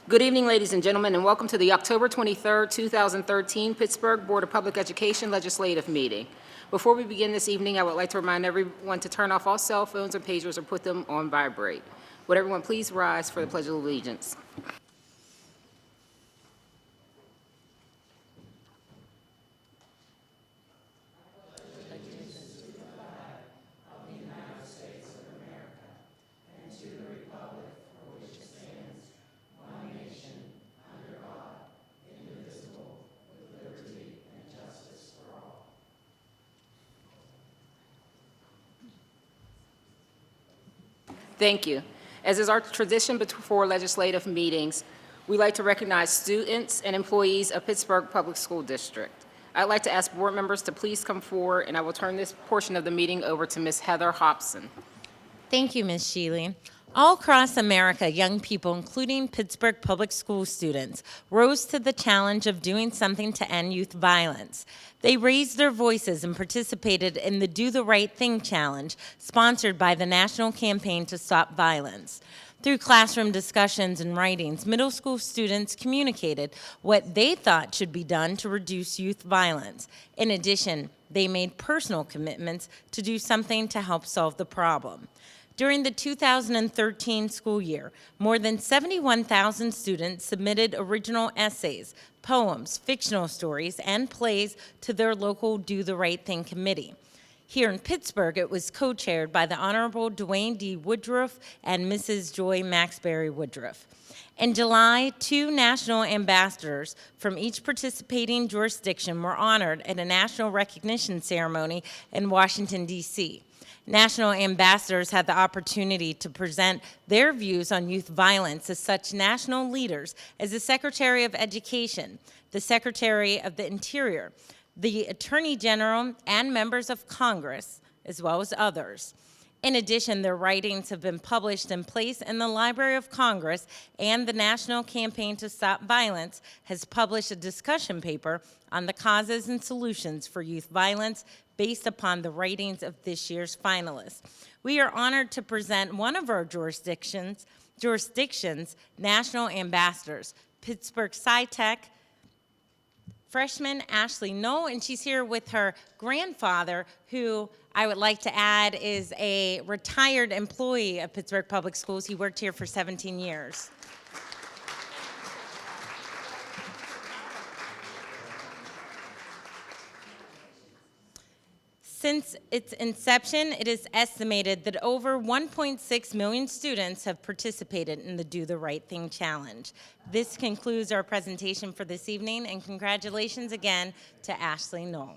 Good evening, ladies and gentlemen, and welcome to the October 23rd, 2013 Pittsburgh Board of Public Education Legislative Meeting. Before we begin this evening, I would like to remind everyone to turn off all cell phones and pagers or put them on vibrate. Would everyone please rise for the Pledge of Allegiance? Thank you. As is our tradition before legislative meetings, we like to recognize students and employees of Pittsburgh Public School District. I'd like to ask board members to please come forward, and I will turn this portion of the meeting over to Ms. Heather Hobson. Thank you, Ms. Sheely. All across America, young people, including Pittsburgh Public School students, rose to the challenge of doing something to end youth violence. They raised their voices and participated in the Do the Right Thing Challenge, sponsored by the National Campaign to Stop Violence. Through classroom discussions and writings, middle school students communicated what they thought should be done to reduce youth violence. In addition, they made personal commitments to do something to help solve the problem. During the 2013 school year, more than 71,000 students submitted original essays, poems, fictional stories, and plays to their local Do the Right Thing committee. Here in Pittsburgh, it was co-chaired by the Honorable Dwayne D. Woodruff and Mrs. Joy Maxberry Woodruff. In July, 2 national ambassadors from each participating jurisdiction were honored at a national recognition ceremony in Washington, D.C. National ambassadors had the opportunity to present their views on youth violence to such national leaders as the Secretary of Education, the Secretary of the Interior, the Attorney General, and members of Congress, as well as others. In addition, their writings have been published and placed in the Library of Congress, and the National Campaign to Stop Violence has published a discussion paper on the causes and solutions for youth violence based upon the writings of this year's finalists. We are honored to present one of our jurisdictions' national ambassadors, Pittsburgh SciTech freshman Ashley Knoll, and she's here with her grandfather, who I would like to add is a retired employee of Pittsburgh Public Schools. He worked here for 17 years. Since its inception, it is estimated that over 1.6 million students have participated in the Do the Right Thing Challenge. This concludes our presentation for this evening, and congratulations again to Ashley Knoll.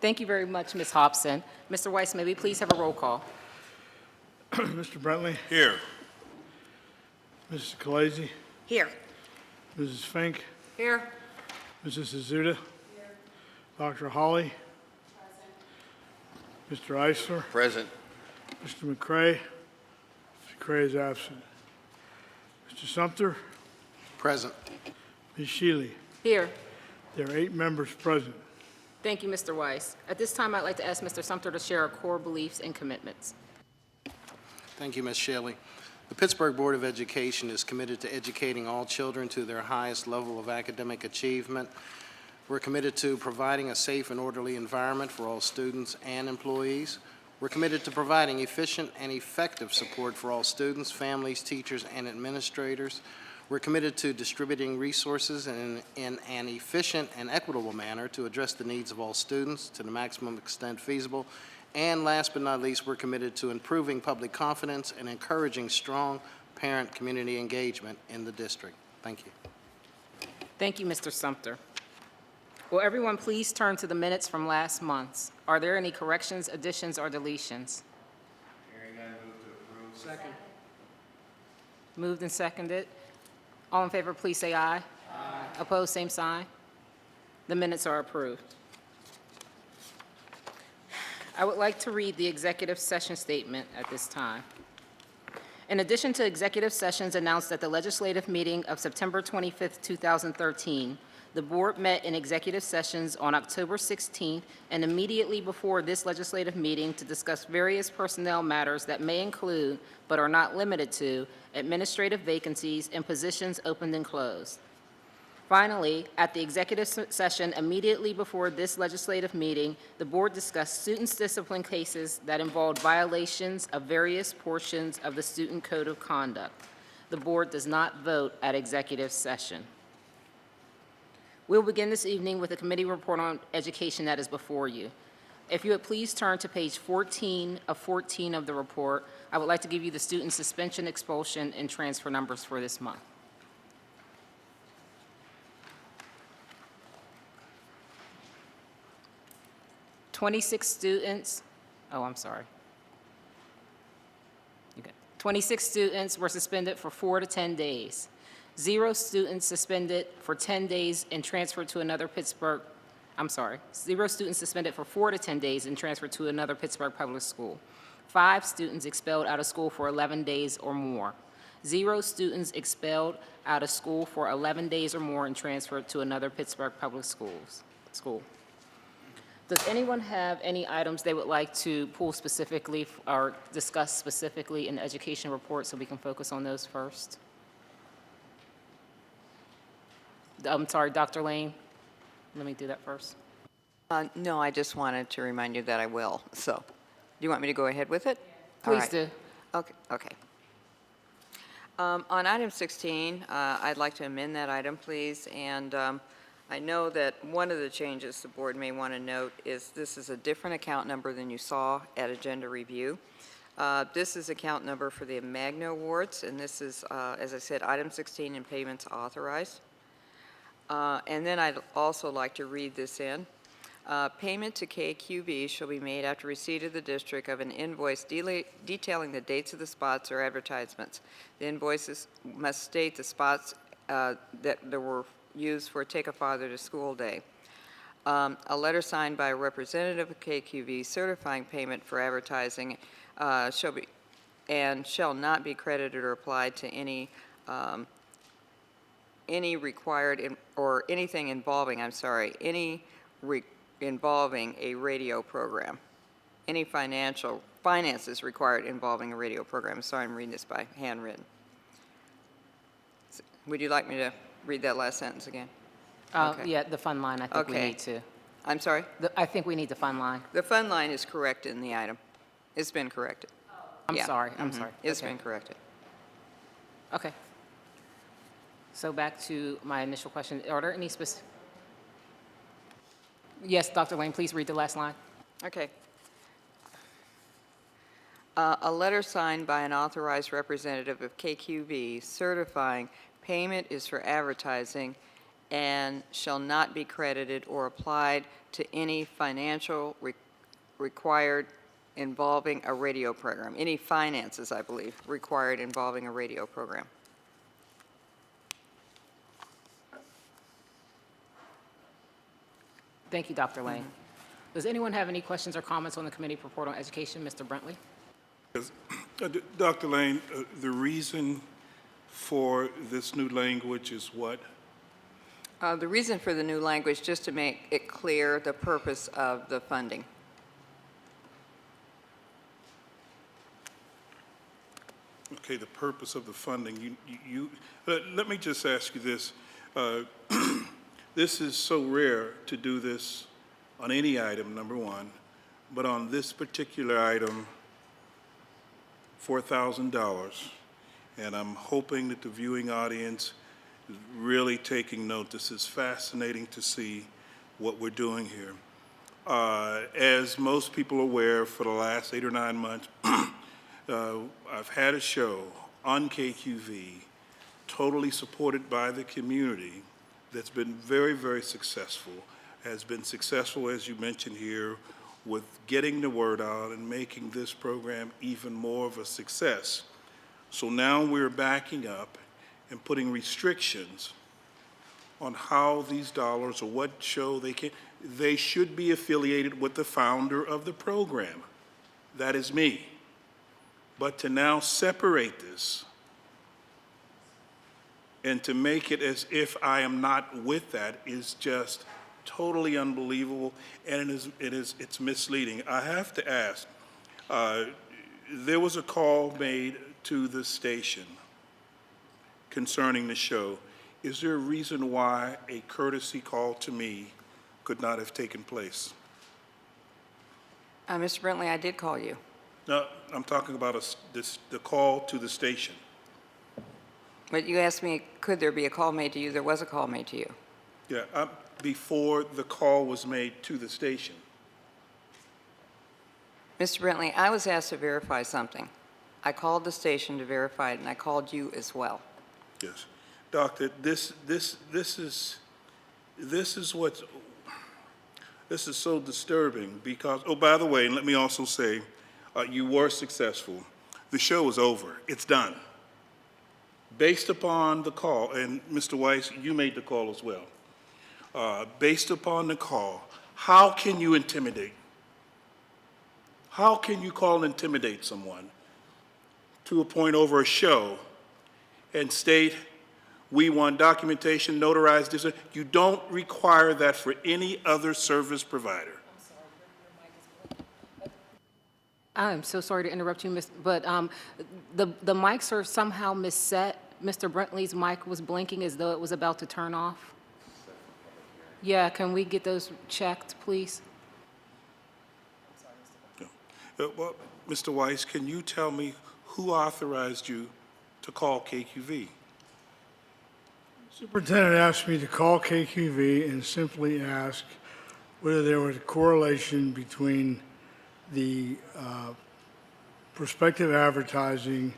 Thank you very much, Ms. Hobson. Mr. Weiss, may we please have a roll call? Mr. Brentley, Here. Mrs. Khaleesi, Here. Mrs. Fink, Here. Mrs. Azuda, Dr. Hawley, Mr. Eisler, Present. Mr. McCray. Mr. McCray is absent. Mr. Sumter, Present. Ms. Sheely. Here. There are 8 members present. Thank you, Mr. Weiss. At this time, I'd like to ask Mr. Sumter to share our core beliefs and commitments. Thank you, Ms. Shelley. The Pittsburgh Board of Education is committed to educating all children to their highest level of academic achievement. We're committed to providing a safe and orderly environment for all students and employees. We're committed to providing efficient and effective support for all students, families, teachers, and administrators. We're committed to distributing resources in an efficient and equitable manner to address the needs of all students to the maximum extent feasible. And last but not least, we're committed to improving public confidence and encouraging strong parent-community engagement in the district. Thank you. Thank you, Mr. Sumter. Will everyone please turn to the minutes from last month's? Are there any corrections, additions, or deletions? Second. Moved and seconded. All in favor, please say aye. Aye. Opposed, same sign. The minutes are approved. I would like to read the executive session statement at this time. In addition to executive sessions announced at the legislative meeting of September 25th, 2013, the board met in executive sessions on October 16th and immediately before this legislative meeting to discuss various personnel matters that may include, but are not limited to, administrative vacancies and positions opened and closed. Finally, at the executive session immediately before this legislative meeting, the board discussed students' discipline cases that involved violations of various portions of the Student Code of Conduct. The board does not vote at executive session. We'll begin this evening with a committee report on education that is before you. If you would please turn to page 14 of the report, I would like to give you the student suspension, expulsion, and transfer numbers for this month. "26 students, oh, I'm sorry. Okay. 26 students were suspended for 4 to 10 days. 0 students suspended for 10 days and transferred to another Pittsburgh, 0 students suspended for 4 to 10 days and transferred to another Pittsburgh public school. 5 students expelled out of school for 11 days or more. 0 students expelled out of school for 11 days or more and transferred to another Pittsburgh public school. Does anyone have any items they would like to pull specifically or discuss specifically in the education report so we can focus on those first? I'm sorry, Dr. Lane, let me do that first. No, I just wanted to remind you that I will. So, do you want me to go ahead with it? All Please right. do. Okay. On item 16, I'd like to amend that item, please. And I know that one of the changes the board may want to note is this is a different account number than you saw at agenda review. This is account number for the Magna Awards, and this is, as I said, item 16 in payments authorized. And then I'd also like to read this in. Payment to KQB shall be made after receipt of the district of an invoice detailing the dates of the spots or advertisements. The invoices must state the spots that were used for Take a Father to School Day. A letter signed by a representative of KQB certifying payment for advertising shall not be credited or applied to any required or anything involving, involving a radio program. Any finances required involving a radio program. Sorry, I'm reading this by handwritten. Would you like me to read that last sentence again? Okay. Yeah, the fund line, I think we Okay. need to. I'm sorry? I think we need the fund line. The fund line is correct in the item. It's been corrected. I'm Yeah. sorry, I'm Mhm. sorry. It's Okay. been corrected. Okay. So back to my initial question. Are there any specific? Yes, Dr. Lane, please read the last line. Okay. A letter signed by an authorized representative of KQB certifying payment is for advertising and shall not be credited or applied to any financial required involving a radio program. Any finances, I believe, required involving a radio program. Thank you, Dr. Lane. Does anyone have any questions or comments on the committee report on education? Mr. Brentley? Dr. Lane, the reason for this new language is what? The reason for the new language, just to make it clear the purpose of the funding. Okay, the purpose of the funding. Let me just ask you this. This is so rare to do this on any item, number one, but on this particular item, $4,000. And I'm hoping that the viewing audience is really taking note. This is fascinating to see what we're doing here. As most people are aware, for the last 8 or 9 months, I've had a show on KQV, totally supported by the community, that's been very, very successful, has been successful, as you mentioned here, with getting the word out and making this program even more of a success. So now we're backing up and putting restrictions on how these dollars or what show they should be affiliated with the founder of the program. That is me. But to now separate this and to make it as if I am not with that is just totally unbelievable, and it's misleading. I have to ask, there was a call made to the station concerning the show. Is there a reason why a courtesy call to me could not have taken place? Mr. Brentley, I did call you. No, I'm talking about the call to the station. But you asked me, could there be a call made to you? There was a call made to you. Yeah, before the call was made to the station. Mr. Brentley, I was asked to verify something. I called the station to verify it, and I called you as well. Yes. Doctor, this is so disturbing because, oh, by the way, and let me also say, you were successful. The show is over. It's done. Based upon the call, and Mr. Weiss, you made the call as well. Based upon the call, how can you intimidate? How can you call and intimidate someone to a point over a show and state, we want documentation, notarized this? You don't require that for any other service provider. I'm so sorry to interrupt you, but the mics are somehow misset. Mr. Brentley's mic was blinking as though it was about to turn off. Yeah, can we get those checked, please? Well, Mr. Weiss, can you tell me who authorized you to call KQV? Superintendent asked me to call KQV and simply ask whether there was a correlation between the prospective advertising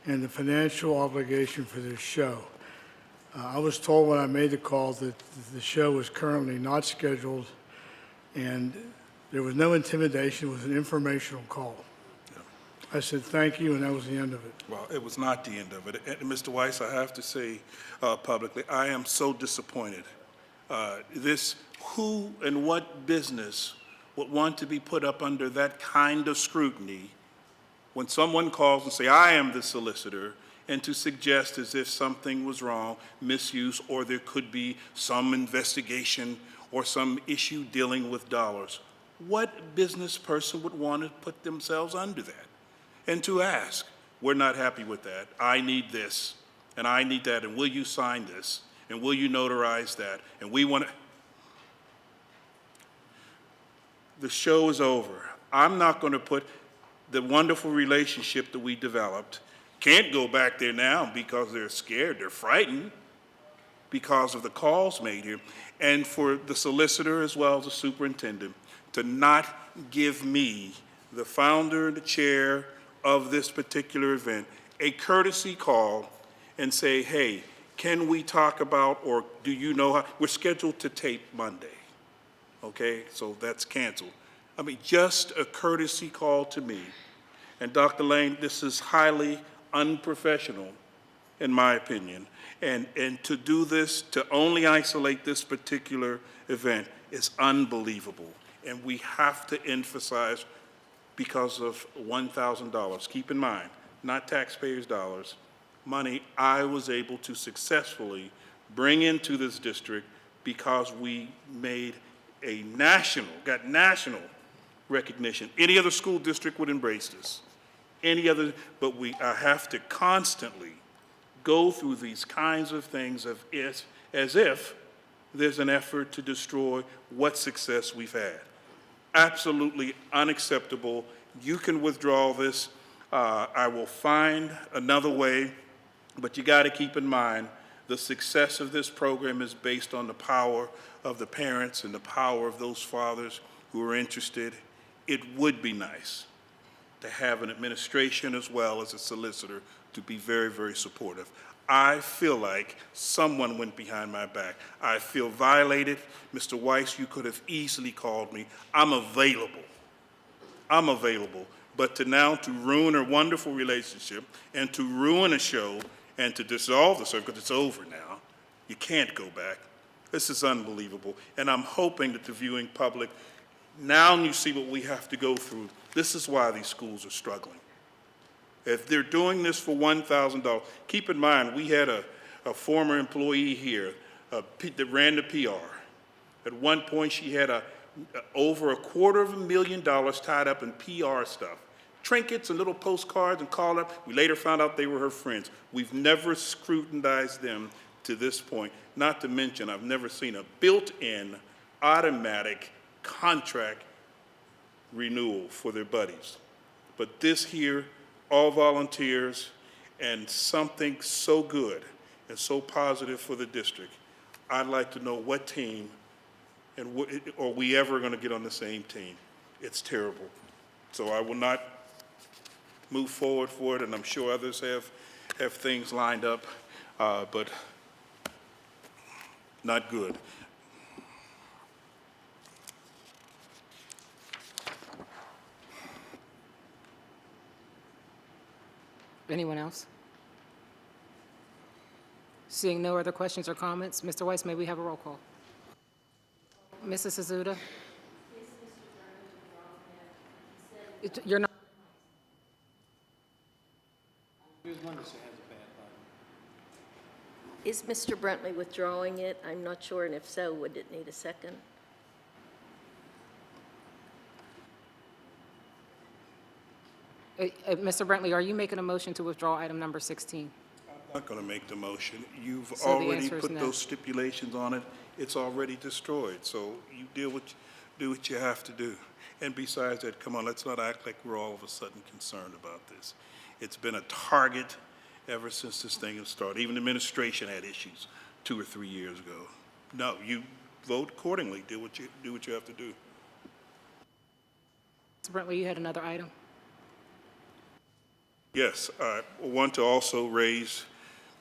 and the financial obligation for this show. I was told when I made the call that the show was currently not scheduled, and there was no intimidation. It was an informational call. I said thank you, and that was the end of it. Well, it was not the end of it. And Mr. Weiss, I have to say publicly, I am so disappointed. Who and what business would want to be put up under that kind of scrutiny when someone calls and say, I am the solicitor, and to suggest as if something was wrong, misuse, or there could be some investigation or some issue dealing with dollars. What business person would want to put themselves under that? And to ask, we're not happy with that. I need this, and I need that, and will you sign this? And will you notarize that? And we want to. The show is over. I'm not going to put the wonderful relationship that we developed. Can't go back there now because they're scared, they're frightened because of the calls made here. And for the solicitor as well as the superintendent to not give me, the founder, the chair of this particular event, a courtesy call and say, hey, can we talk about, or do you know how, we're scheduled to tape Monday, okay? So that's canceled. I mean, just a courtesy call to me. And Dr. Lane, this is highly unprofessional, in my opinion. And to do this, to only isolate this particular event is unbelievable. And we have to emphasize, because of $1,000, keep in mind, not taxpayers' dollars, money I was able to successfully bring into this district because we made a got national recognition. Any other school district would embrace this. But I have to constantly go through these kinds of things as if there's an effort to destroy what success we've had. Absolutely unacceptable. You can withdraw this. I will find another way, but you got to keep in mind the success of this program is based on the power of the parents and the power of those fathers who are interested. It would be nice to have an administration as well as a solicitor to be very, very supportive. I feel like someone went behind my back. I feel violated. Mr. Weiss, you could have easily called me. I'm available. I'm available. But to ruin a wonderful relationship and to ruin a show and to dissolve the show, because it's over now, you can't go back. This is unbelievable. And I'm hoping that the viewing public, now you see what we have to go through. This is why these schools are struggling. If they're doing this for $1,000, keep in mind, we had a former employee here that ran the PR. At one point, she had over $250,000 tied up in PR stuff. Trinkets and little postcards and call up. We later found out they were her friends. We've never scrutinized them to this point. Not to mention, I've never seen a built-in automatic contract renewal for their buddies. But this here, all volunteers, and something so good and so positive for the district. I'd like to know what team, and are we ever going to get on the same team? It's terrible. So I will not move forward for it, and I'm sure others have things lined up, but not good. Anyone else? Seeing no other questions or comments, Mr. Weiss, may we have a roll call? Mrs. Azuda? You're not. Is Mr. Brentley withdrawing it? I'm not sure, and if so, would it need a second? Mr. Brentley, are you making a motion to withdraw item number 16? I'm not going to make the motion. You've So the already answer is put no. those stipulations on it. It's already destroyed. So you do what you have to do. And besides that, come on, let's not act like we're all of a sudden concerned about this. It's been a target ever since this thing has started. Even the administration had issues 2 or 3 years ago. No, you vote accordingly. Do what you have to do. Mr. Brentley, you had another item? Yes, I want to also raise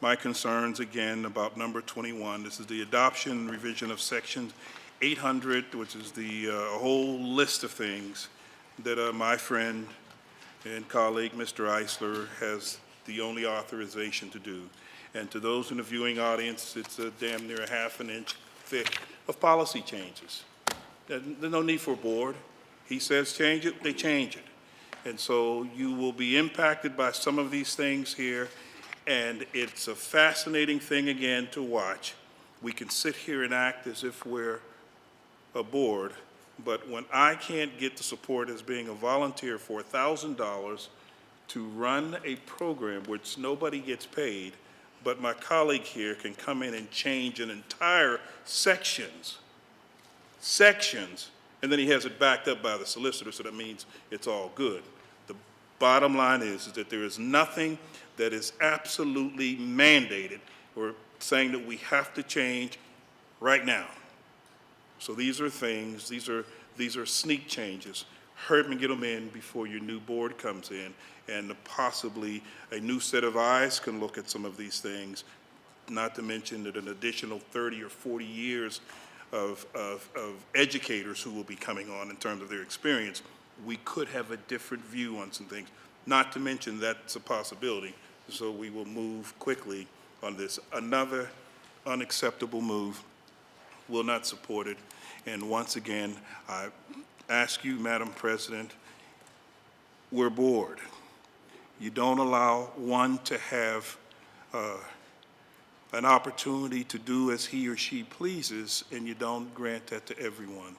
my concerns again about number 21. This is the adoption and revision of section 800, which is the whole list of things that my friend and colleague, Mr. Eisler, has the only authorization to do. And to those in the viewing audience, it's damn near a half an inch thick of policy changes. There's no need for a board. He says change it, they change it. And so you will be impacted by some of these things here, and it's a fascinating thing again to watch. We can sit here and act as if we're a board, but when I can't get the support as being a volunteer for $1,000 to run a program which nobody gets paid, but my colleague here can come in and change an entire sections, and then he has it backed up by the solicitor, so that means it's all good. The bottom line is that there is nothing that is absolutely mandated or saying that we have to change right now. So these are things, these are sneak changes. Hurry up and get them in before your new board comes in, and possibly a new set of eyes can look at some of these things, not to mention that an additional 30 or 40 years of educators who will be coming on in terms of their experience. We could have a different view on some things, not to mention that's a possibility. So we will move quickly on this. Another unacceptable move, will not support it. And once again, I ask you, Madam President, we're bored. You don't allow one to have an opportunity to do as he or she pleases, and you don't grant that to everyone.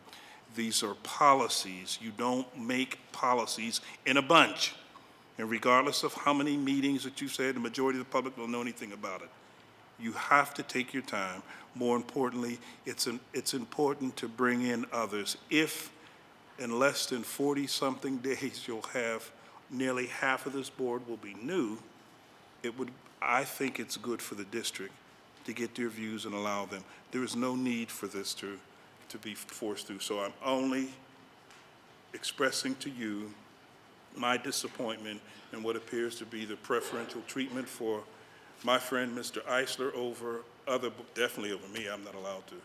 These are policies. You don't make policies in a bunch. And regardless of how many meetings that you've said, the majority of the public don't know anything about it. You have to take your time. More importantly, it's important to bring in others. If in less than 40-something days you'll have nearly half of this board will be new, I think it's good for the district to get their views and allow them. There is no need for this to be forced through. So I'm only expressing to you my disappointment in what appears to be the preferential treatment for my friend Mr. Eisler over other, definitely over me. I'm not allowed to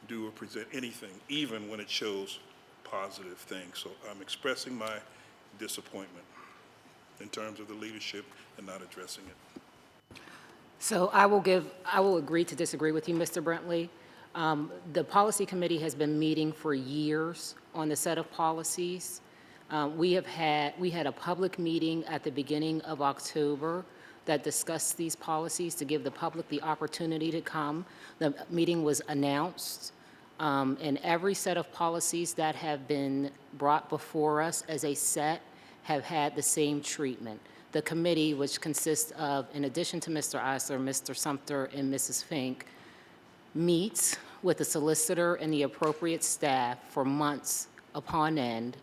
do or present anything, even when it shows positive things. So I'm expressing my disappointment in terms of the leadership and not addressing it. So I will agree to disagree with you, Mr. Brentley. The policy committee has been meeting for years on the set of policies. We had a public meeting at the beginning of October that discussed these policies to give the public the opportunity to come. The meeting was announced, and every set of policies that have been brought before us as a set have had the same treatment. The committee, which consists of, in addition to Mr. Eisler, Mr. Sumter, and Mrs. Fink, meets with the solicitor and the appropriate staff for months upon end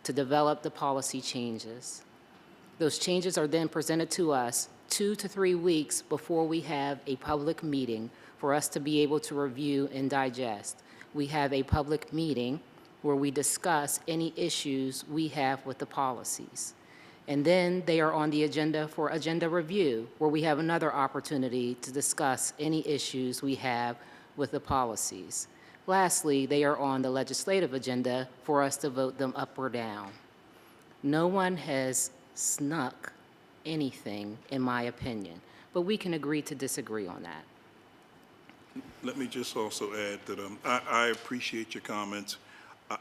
to develop the policy changes. Those changes are then presented to us 2 to 3 weeks before we have a public meeting for us to be able to review and digest. We have a public meeting where we discuss any issues we have with the policies. And then they are on the agenda for agenda review, where we have another opportunity to discuss any issues we have with the policies. Lastly, they are on the legislative agenda for us to vote them up or down. No one has snuck anything, in my opinion, but we can agree to disagree on that. Let me just also add that I appreciate your comments,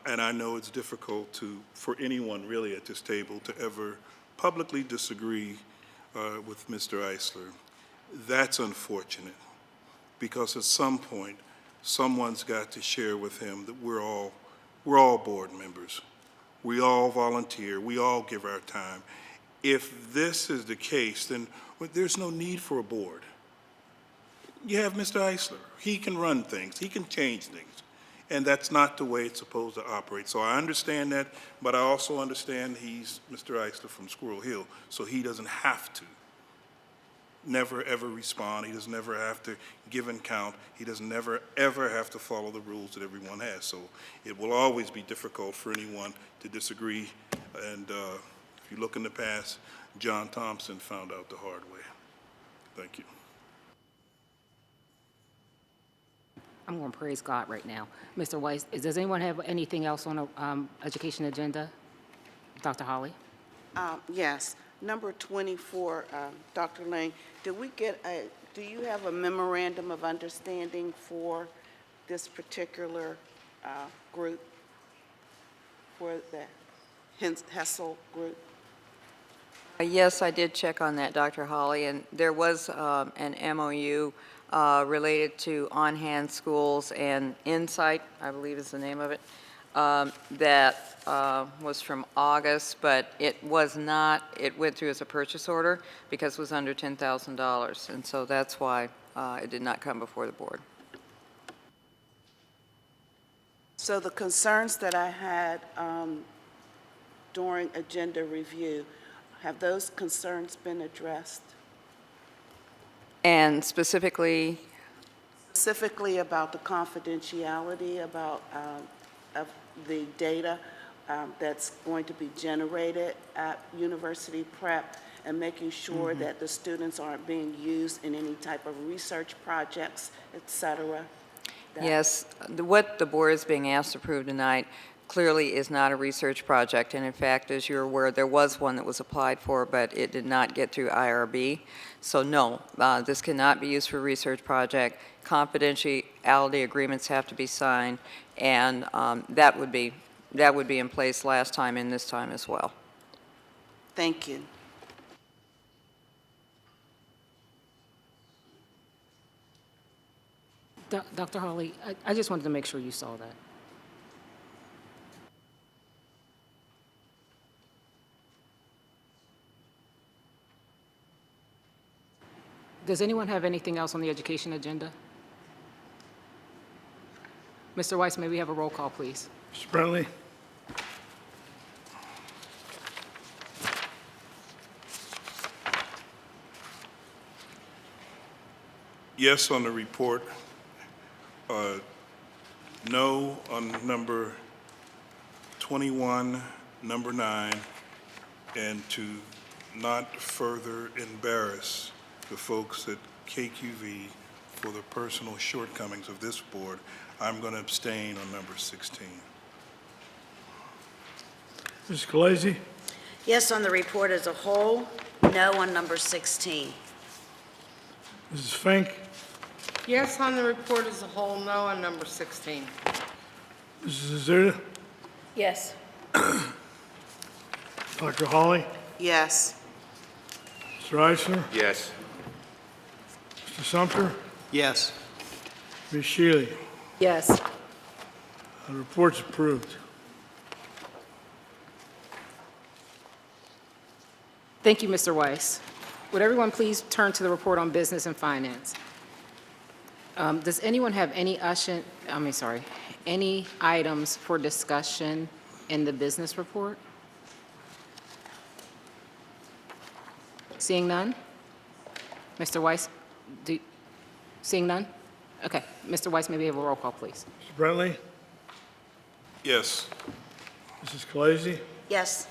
and I know it's difficult for anyone really at this table to ever publicly disagree with Mr. Eisler. That's unfortunate, because at some point, someone's got to share with him that we're all board members. We all volunteer. We all give our time. If this is the case, then there's no need for a board. You have Mr. Eisler. He can run things. He can change things. And that's not the way it's supposed to operate. So I understand that, but I also understand he's Mr. Eisler from Squirrel Hill, so he doesn't have to never, ever respond. He doesn't ever have to give and count. He doesn't never, ever have to follow the rules that everyone has. So it will always be difficult for anyone to disagree. And if you look in the past, John Thompson found out the hard way. Thank you. I'm going to praise God right now. Mr. Weiss, does anyone have anything else on the education agenda? Dr. Holly? Yes, number 24, Dr. Lang, do you have a memorandum of understanding for this particular group, for the Hessel group? Yes, I did check on that, Dr. Holly, and there was an MOU related to On-Hand Schools and Insight, I believe is the name of it, that was from August, but it was not, it went through as a purchase order because it was under $10,000, and so that's why it did not come before the board. So the concerns that I had during agenda review, have those concerns been addressed? And specifically, About the confidentiality about of the data that's going to be generated at University Prep, and making sure that the students aren't being used in any type of research projects, et cetera. yes, what the board is being asked to approve tonight clearly is not a research project, and in fact, as you're aware, there was one that was applied for, but it did not get through IRB. So no, this cannot be used for a research project. Confidentiality agreements have to be signed, and that would be in place last time and this time as well. Thank you. Dr. Holly, I just wanted to make sure you saw that. Does anyone have anything else on the education agenda? Mr. Weiss, may we have a roll call, please? Mr. Brentley? Yes on the report. No on number 21, number 9, and to not further embarrass the folks at KQV for the personal shortcomings of this board, I'm going to abstain on number 16. Mrs. Scalise? Yes on the report as a whole, no on number 16. Mrs. Fink? Yes on the report as a whole, no on number 16. Mrs. Azuda? Yes. Dr. Hawley? Yes. Mr. Eisner? Yes. Mr. Sumter? Yes. Ms. Shealy? Yes. The report's approved. Thank you, Mr. Weiss. Would everyone please turn to the report on business and finance? Does anyone have any any items for discussion in the business report? Seeing none? Mr. Weiss, seeing none? Okay, Mr. Weiss, may we have a roll call, please? Mr. Brentley? Yes. Mrs. Scalise? Yes.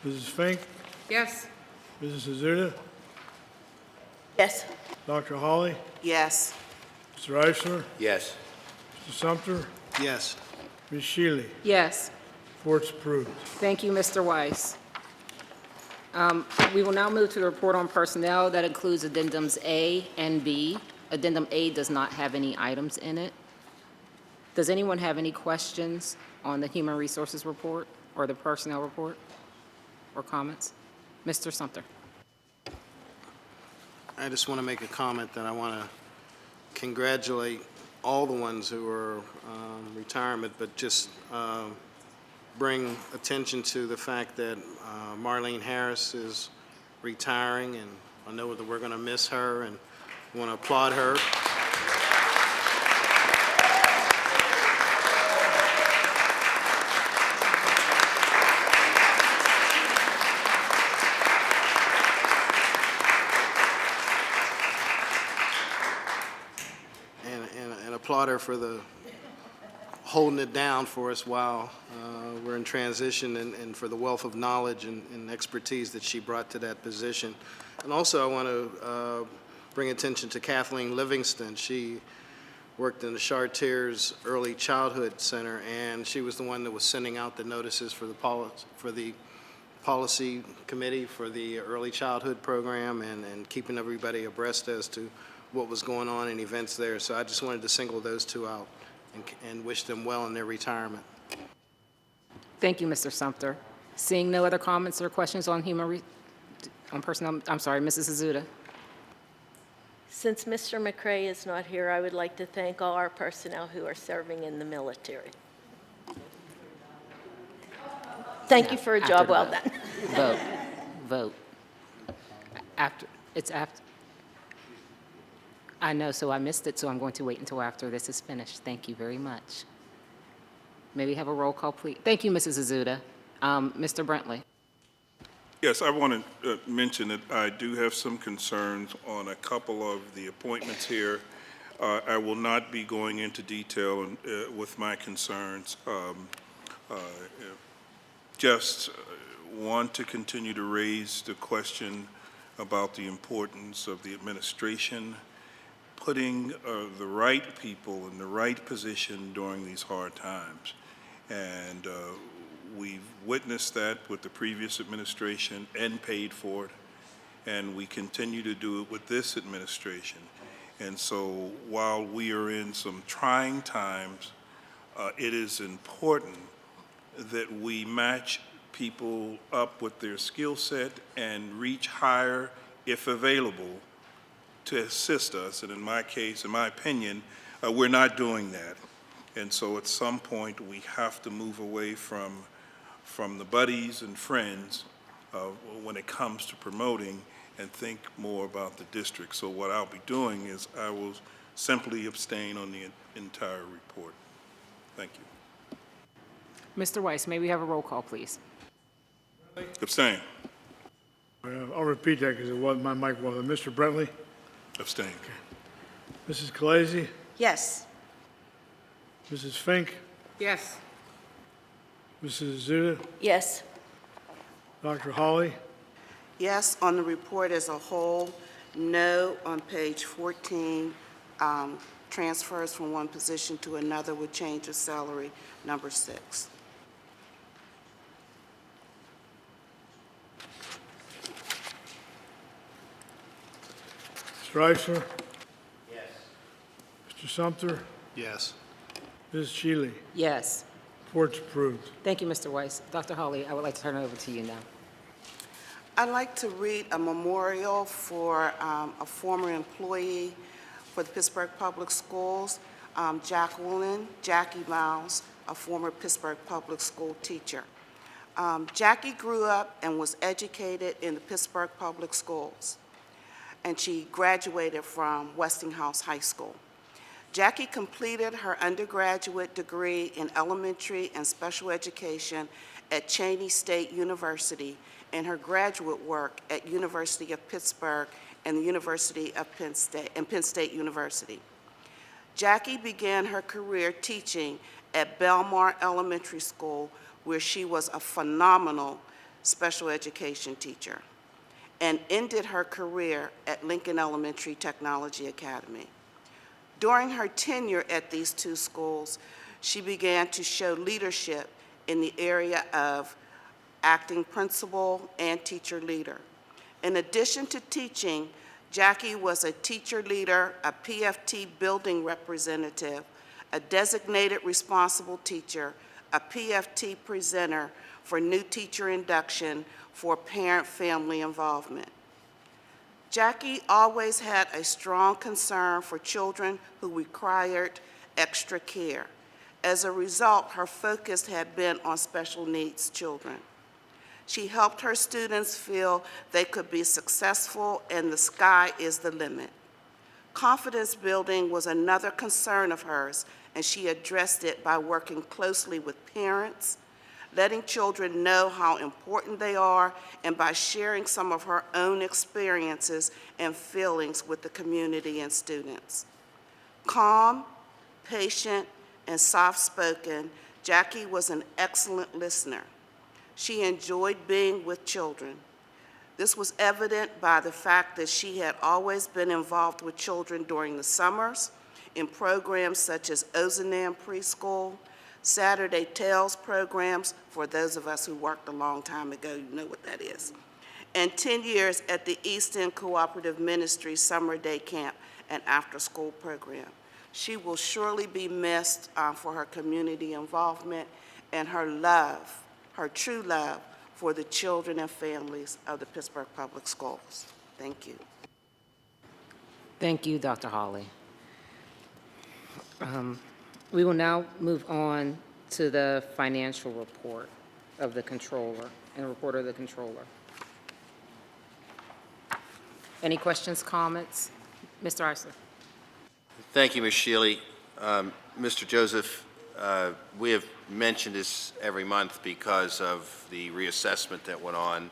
Mrs. Fink? Yes. Mrs. Azuda? Yes. Dr. Hawley? Yes. Mr. Eisner? Yes. Mr. Sumter? Yes. Ms. Shealy? Yes. Report's approved. Thank you, Mr. Weiss. We will now move to the report on personnel. That includes addendums A and B. Addendum A does not have any items in it. Does anyone have any questions on the human resources report or the personnel report or comments? Mr. Sumter. I just want to make a comment that I want to congratulate all the ones who are retirement, but just bring attention to the fact that Marlene Harris is retiring, and I know that we're going to miss her and want to applaud her. And applaud her for the holding it down for us while we're in transition, and for the wealth of knowledge and expertise that she brought to that position. And also I want to bring attention to Kathleen Livingston. She worked in the Chartiers Early Childhood Center, and she was the one that was sending out the notices for the policy committee for the early childhood program, and keeping everybody abreast as to what was going on in events there. So I just wanted to single those two out and wish them well in their retirement. Thank you, Mr. Sumter. Seeing no other comments or questions on personnel, I'm sorry, Mrs. Azuda. Since Mr. McCray is not here, I would like to thank all our personnel who are serving in the military. Thank you for a job well done. Vote. It's after. I know, so I missed it, so I'm going to wait until after this is finished. Thank you very much. May we have a roll call, please? Thank you, Mrs. Azuda. Mr. Brentley. Yes, I want to mention that I do have some concerns on a couple of the appointments here. I will not be going into detail with my concerns. Just want to continue to raise the question about the importance of the administration putting the right people in the right position during these hard times. And we've witnessed that with the previous administration and paid for it, and we continue to do it with this administration. And so while we are in some trying times, it is important that we match people up with their skill set and reach higher, if available, to assist us. And in my case, in my opinion, we're not doing that. And so at some point, we have to move away from the buddies and friends when it comes to promoting, and think more about the district. So what I'll be doing is I will simply abstain on the entire report. Thank you. Mr. Weiss, may we have a roll call, please? Abstain. I'll repeat that because my mic wasn't. Mr. Brentley? Abstain. Mrs. Scalise? Yes. Mrs. Fink? Yes. Mrs. Azuda? Yes. Dr. Holly? Yes on the report as a whole, no on page 14, transfers from one position to another with change of salary, number 6. Mr. Eisner? Yes. Mr. Sumter? Yes. Ms. Shealy? Yes. Report's approved. Thank you, Mr. Weiss. Dr. Holly, I would like to turn it over to you now. I'd like to read a memorial for a former employee for the Pittsburgh Public Schools, Jackie Miles, a former Pittsburgh Public School teacher. Jackie grew up and was educated in the Pittsburgh Public Schools, and she graduated from Westinghouse High School. Jackie completed her undergraduate degree in elementary and special education at Cheyney State University and her graduate work at University of Pittsburgh and the University of Penn State University. Jackie began her career teaching at Belmar Elementary School, where she was a phenomenal special education teacher, and ended her career at Lincoln Elementary Technology Academy. During her tenure at these two schools, she began to show leadership in the area of acting principal and teacher leader. In addition to teaching, Jackie was a teacher leader, a PFT building representative, a designated responsible teacher, a PFT presenter for new teacher induction for parent-family involvement. Jackie always had a strong concern for children who required extra care. As a result, her focus had been on special needs children. She helped her students feel they could be successful and the sky is the limit. Confidence building was another concern of hers, and she addressed it by working closely with parents, letting children know how important they are, and by sharing some of her own experiences and feelings with the community and students. Calm, patient, and soft-spoken, Jackie was an excellent listener. She enjoyed being with children. This was evident by the fact that she had always been involved with children during the summers in programs such as Ozanam Preschool, Saturday Tales programs, for those of us who worked a long time ago, you know what that is, and 10 years at the East End Cooperative Ministry Summer Day Camp and after-school program. She will surely be missed for her community involvement and her love, her true love for the children and families of the Pittsburgh Public Schools. Thank you. Thank you, Dr. Holly. We will now move on to the financial report of the controller and report of the controller. Any questions, comments? Mr. Eisler. Thank you, Ms. Shealy. Mr. Joseph, we have mentioned this every month because of the reassessment that went on,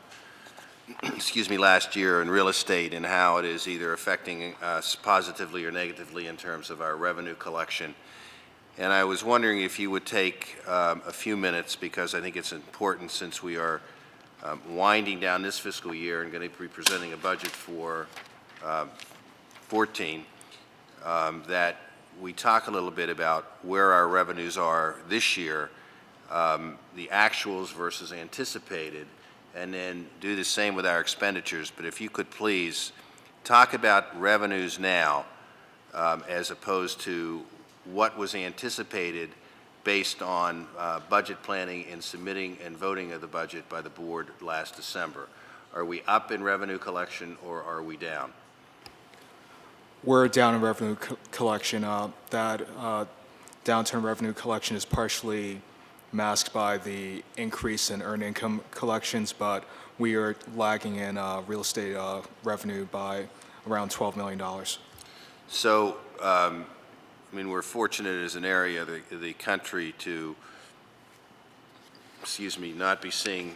excuse me, last year in real estate and how it is either affecting us positively or negatively in terms of our revenue collection. And I was wondering if you would take a few minutes, because I think it's important since we are winding down this fiscal year and going to be presenting a budget for 14, that we talk a little bit about where our revenues are this year, the actuals versus anticipated, and then do the same with our expenditures. But if you could please talk about revenues now as opposed to what was anticipated based on budget planning and submitting and voting of the budget by the board last December. Are we up in revenue collection or are we down? We're down in revenue collection. That downturn revenue collection is partially masked by the increase in earned income collections, but we are lagging in real estate revenue by around $12 million. So, I mean, we're fortunate as an area of the country to, not be seeing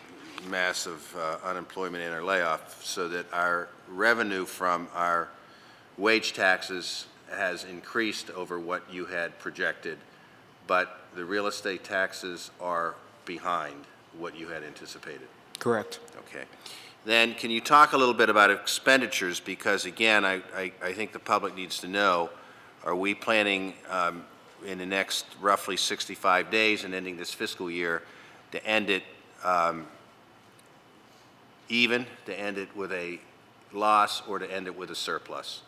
massive unemployment and or layoff, so that our revenue from our wage taxes has increased over what you had projected, but the real estate taxes are behind what you had anticipated. Correct. Okay. Then can you talk a little bit about expenditures? Because again, I think the public needs to know, are we planning in the next roughly 65 days and ending this fiscal year to end it even, to end it with a loss, or to end it with a surplus?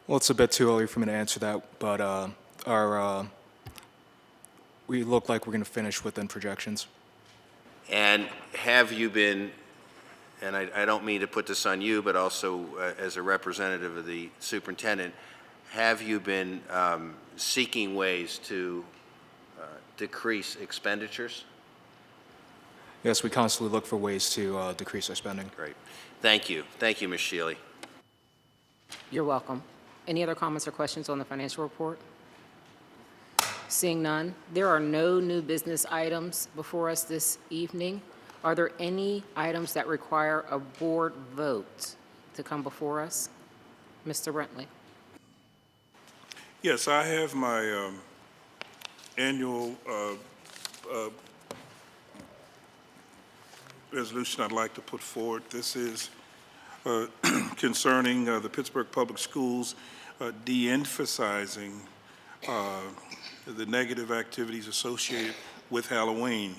Well, it's a bit too early for me to answer that, but we look like we're going to finish within projections. And have you been, and I don't mean to put this on you, but also as a representative of the superintendent, have you been seeking ways to decrease expenditures? Yes, we constantly look for ways to decrease our spending. Great. Thank you. Thank you, Ms. Shealy. You're welcome. Any other comments or questions on the financial report? Seeing none, there are no new business items before us this evening. Are there any items that require a board vote to come before us? Mr. Rentley. Yes, I have my annual resolution I'd like to put forward. This is concerning the Pittsburgh Public Schools de-emphasizing the negative activities associated with Halloween.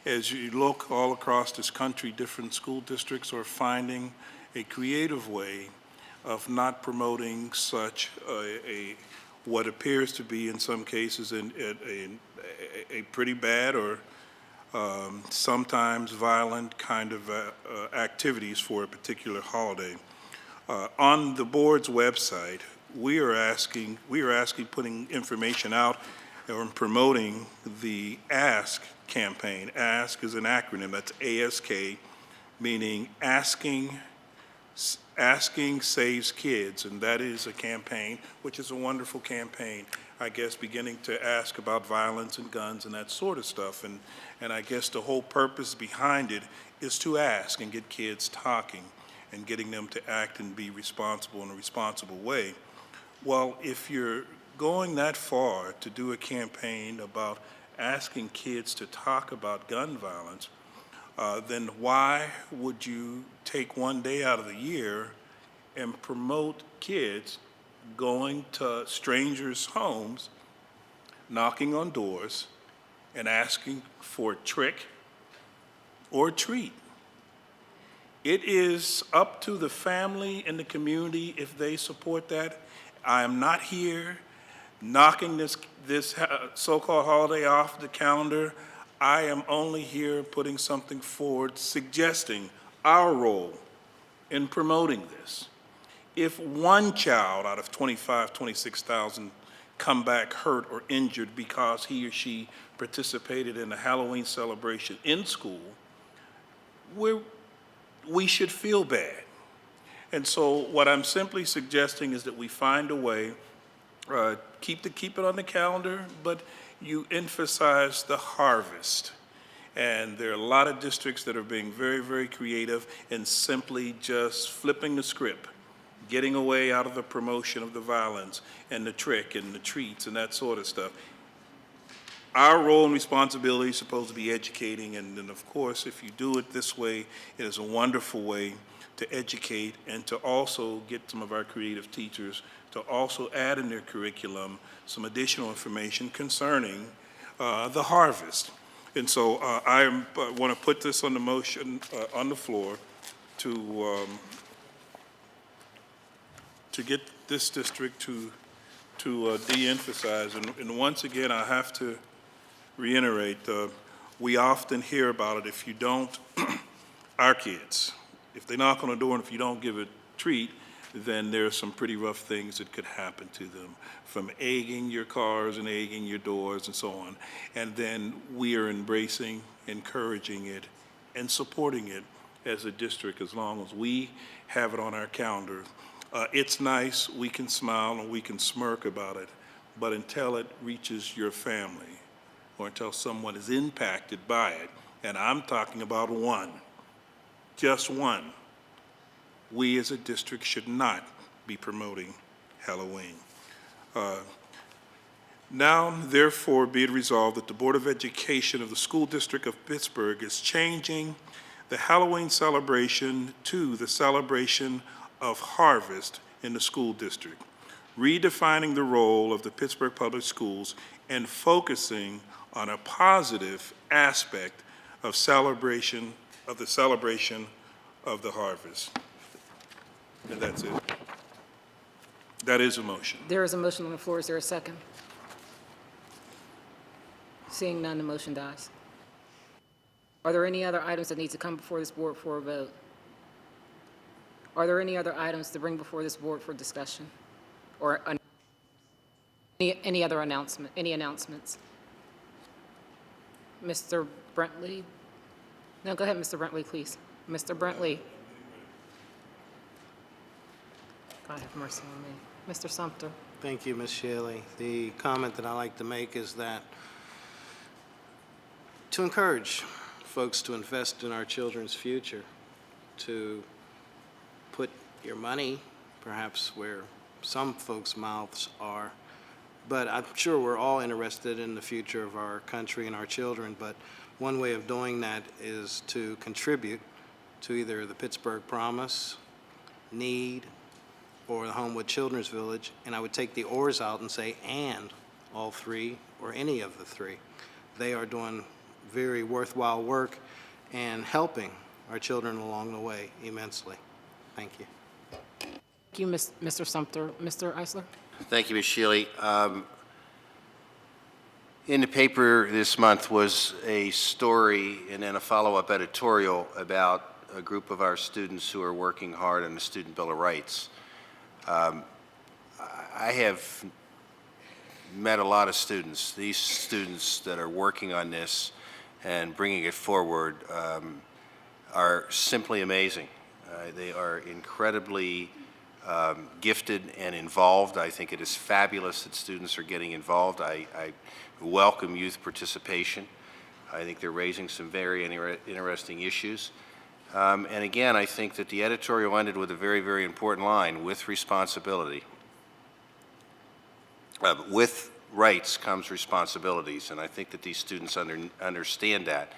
As you look all across this country, different school districts are finding a creative way of not promoting such what appears to be in some cases a pretty bad or sometimes violent kind of activities for a particular holiday. On the board's website, we are putting information out and promoting the ASK campaign. ASK is an acronym, that's ASK, meaning Asking Saves Kids, and that is a campaign, which is a wonderful campaign, I guess, beginning to ask about violence and guns and that sort of stuff, and I guess the whole purpose behind it is to ask and get kids talking and getting them to act and be responsible in a responsible way. Well, if you're going that far to do a campaign about asking kids to talk about gun violence, then why would you take one day out of the year and promote kids going to strangers' homes, knocking on doors, and asking for a trick or a treat? It is up to the family and the community if they support that. I am not here knocking this so-called holiday off the calendar. I am only here putting something forward, suggesting our role in promoting this. If one child out of 26,000 come back hurt or injured because he or she participated in a Halloween celebration in school, we should feel bad. And so what I'm simply suggesting is that we find a way, keep it on the calendar, but you emphasize the harvest. And there are a lot of districts that are being very, very creative and simply just flipping the script, getting away out of the promotion of the violence and the trick and the treats and that sort of stuff. Our role and responsibility is supposed to be educating, and then of course, if you do it this way, it is a wonderful way to educate and to also get some of our creative teachers to also add in their curriculum some additional information concerning the harvest. And so I want to put this on the motion, on the floor, to get this district to de-emphasize. And once again, I have to reiterate, we often hear about it. If you don't, our kids, if they knock on the door and if you don't give a treat, then there are some pretty rough things that could happen to them, from egging your cars and egging your doors and so on. And then we are embracing, encouraging it, and supporting it as a district as long as we have it on our calendar. It's nice, we can smile and we can smirk about it, but until it reaches your family or until someone is impacted by it, and I'm talking about one, just one, we as a district should not be promoting Halloween. Now, therefore, be it resolved that the Board of Education of the School District of Pittsburgh is changing the Halloween celebration to the celebration of harvest in the school district, redefining the role of the Pittsburgh Public Schools and focusing on a positive aspect of the celebration of the harvest. And that's it. That is a motion. There is a motion on the floor. Is there a second? Seeing none, the motion dies. Are there any other items that need to come before this board for a vote? Are there any other items to bring before this board for discussion? Or any other announcement, any announcements? Mr. Brentley? No, go ahead, Mr. Brentley, please. Mr. Brentley. God have mercy on me. Mr. Sumter. Thank you, Ms. Shaley. The comment that I like to make is that to encourage folks to invest in our children's future, to put your money perhaps where some folks' mouths are, but I'm sure we're all interested in the future of our country and our children, but one way of doing that is to contribute to either the Pittsburgh Promise, Need, or the Homewood Children's Village, and I would take the ors out and say, and all three, or any of the three. They are doing very worthwhile work and helping our children along the way immensely. Thank you. Thank you, Mr. Sumter. Mr. Eisler? Thank you, Ms. Shealy. In the paper this month was a story and then a follow-up editorial about a group of our students who are working hard on the Student Bill of Rights. I have met a lot of students. These students that are working on this and bringing it forward are simply amazing. They are incredibly gifted and involved. I think it is fabulous that students are getting involved. I welcome youth participation. I think they're raising some very interesting issues. And again, I think that the editorial ended with a very, very important line: with responsibility. With rights comes responsibilities, and I think that these students understand that.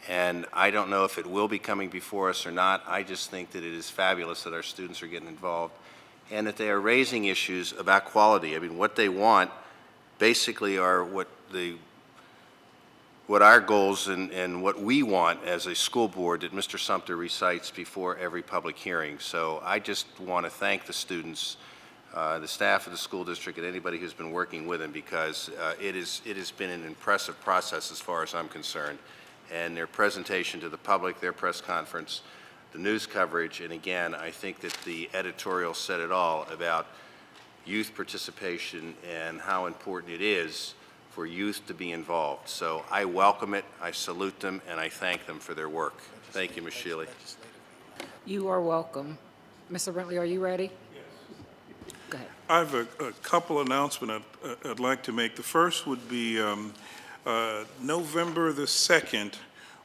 And I don't know if it will be coming before us or not. I just think that it is fabulous that our students are getting involved and that they are raising issues about quality. I mean, what they want basically are what our goals and what we want as a school board that Mr. Sumter recites before every public hearing. So I just want to thank the students, the staff of the school district, and anybody who's been working with them, because it has been an impressive process as far as I'm concerned. And their presentation to the public, their press conference, the news coverage, and again, I think that the editorial said it all about youth participation and how important it is for youth to be involved. So I welcome it, I salute them, and I thank them for their work. Thank you, Ms. Shealy. You are welcome. Mr. Brentley, are you ready? Yes. Go ahead. I have a couple announcements I'd like to make. The first would be November the 2nd,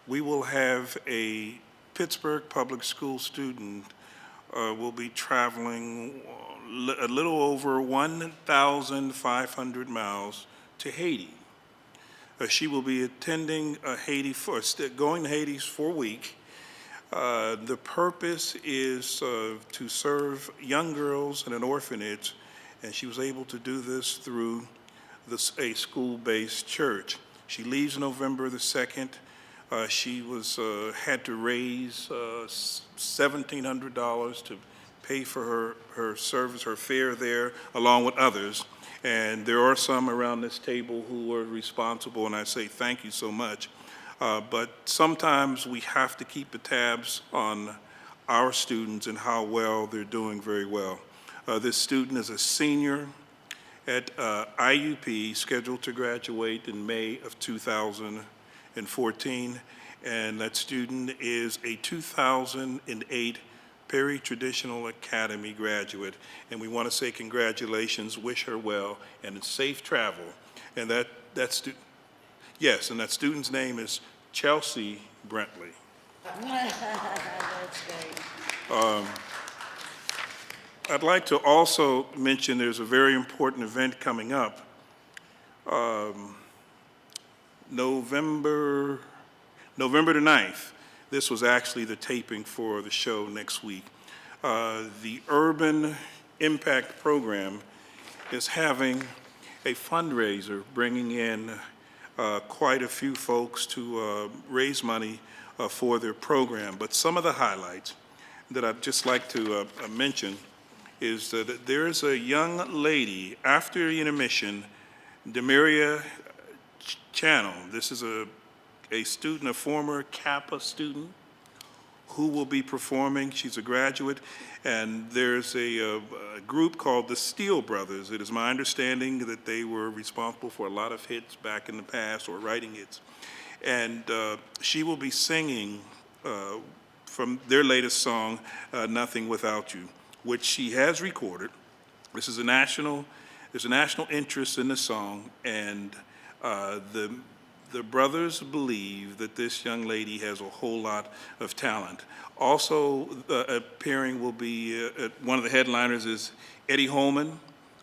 we will have a Pittsburgh Public School student will be traveling a little over 1,500 miles to Haiti. She will be attending going to Haiti for a week. The purpose is to serve young girls in an orphanage, and she was able to do this through a school-based church. She leaves November the 2nd. She had to raise $1,700 to pay for her service, her fare there, along with others. And there are some around this table who were responsible, and I say thank you so much. But sometimes we have to keep the tabs on our students and how well they're doing very well. This student is a senior at IUP, scheduled to graduate in May of 2014, and that student is a 2008 Perry Traditional Academy graduate, and we want to say congratulations, wish her well, and safe travel. And that student's name is Chelsea Brentley. That's great. I'd like to also mention there's a very important event coming up November the 9th. This was actually the taping for the show next week. The Urban Impact Program is having a fundraiser, bringing in quite a few folks to raise money for their program. But some of the highlights that I'd just like to mention is that there's a young lady after intermission, Demaria Channel. This is a student, a former Kappa student, who will be performing. She's a graduate, and there's a group called the Steele Brothers. It is my understanding that they were responsible for a lot of hits back in the past, or writing hits. And she will be singing from their latest song, Nothing Without You, which she has recorded. There's a national interest in the song, and the brothers believe that this young lady has a whole lot of talent. Also appearing will be, one of the headliners is Eddie Holman,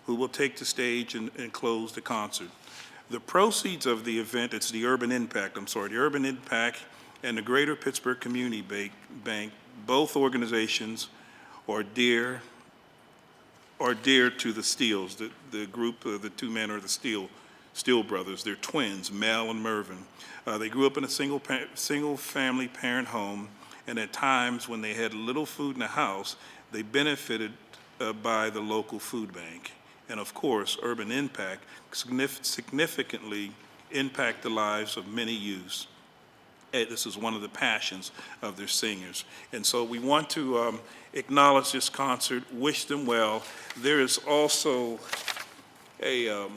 who will take the stage and close the concert. The proceeds of the event, it's the Urban Impact and the Greater Pittsburgh Community Bank, both organizations are dear to the Steeles. The group, the two men are the Steele brothers. They're twins, Mel and Mervyn. They grew up in a single family parent home, and at times when they had little food in the house, they benefited by the local food bank. And of course, Urban Impact significantly impact the lives of many youths. This is one of the passions of their singers. And so we want to acknowledge this concert, wish them well. There is also a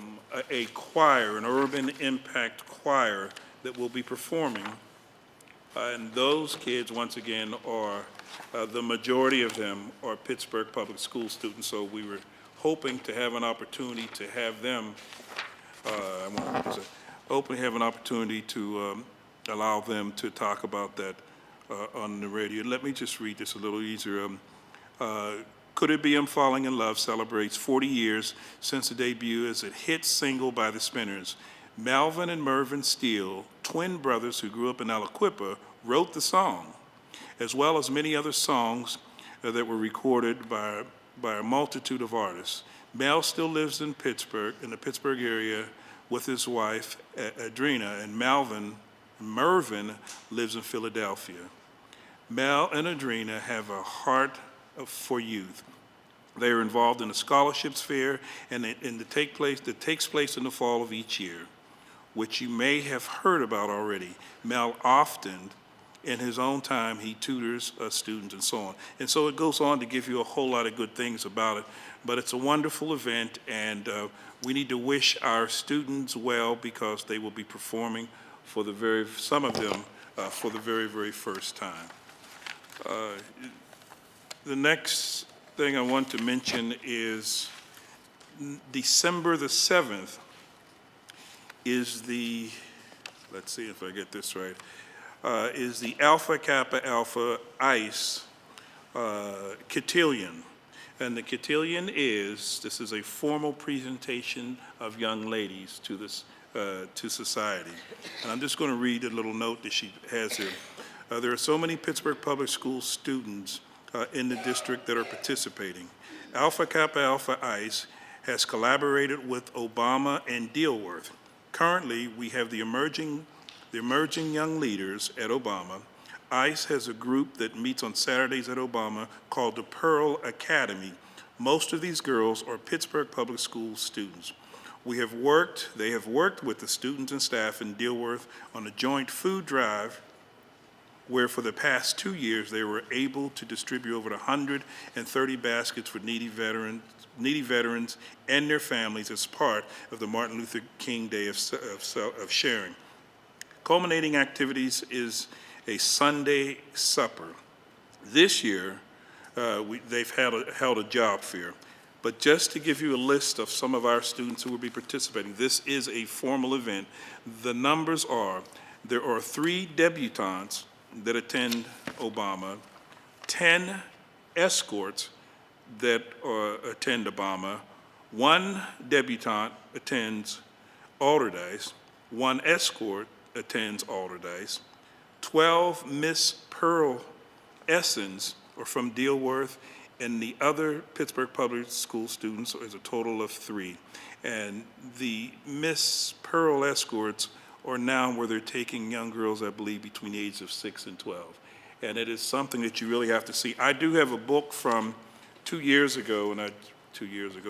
choir, an Urban Impact choir, that will be performing. And those kids, once again, are, the majority of them are Pittsburgh Public School students. So we were hoping to have an opportunity to have them, hoping to have an opportunity to allow them to talk about that on the radio. Let me just read this a little easier. Could It Be I'm Falling in Love celebrates 40 years since the debut as a hit single by the Spinners. Melvin and Mervyn Steele, twin brothers who grew up in Aliquippa, wrote the song, as well as many other songs that were recorded by a multitude of artists. Mel still lives in Pittsburgh, in the Pittsburgh area, with his wife, Adrena, and Mervyn lives in Philadelphia. Mel and Adrena have a heart for youth. They are involved in a scholarships fair that takes place in the fall of each year, which you may have heard about already. Mel often, in his own time, he tutors students and so on. And so it goes on to give you a whole lot of good things about it. But it's a wonderful event, and we need to wish our students well, because they will be performing for some of them for the very, very first time. The next thing I want to mention is December the 7th is the, let's see if I get this right, is the Alpha Kappa Alpha ICE Cotillion. And the cotillion this is a formal presentation of young ladies to this, to society. And I'm just going to read a little note that she has here. There are so many Pittsburgh Public School students in the district that are participating. Alpha Kappa Alpha ICE has collaborated with Obama and Dilworth. Currently, we have the emerging young leaders at Obama. ICE has a group that meets on Saturdays at Obama called the Pearl Academy. Most of these girls are Pittsburgh Public School students. They have worked with the students and staff in Dilworth on a joint food drive where for the past 2 years they were able to distribute over 130 baskets for needy veterans and their families as part of the Martin Luther King Day of Sharing. Culminating activities is a Sunday supper. This year, they've held a job fair. But just to give you a list of some of our students who will be participating, this is a formal event. The numbers are, there are 3 debutantes that attend Obama, 10 escorts that attend Obama, 1 debutante attends Alderdice, 1 escort attends Alderdice, 12 Miss Pearl Essens are from Dilworth, and the other Pittsburgh Public School students is a total of 3. And the Miss Pearl escorts are now where they're taking young girls, I believe, between the ages of 6 and 12. And it is something that you really have to see. I do have a book from 2 years ago,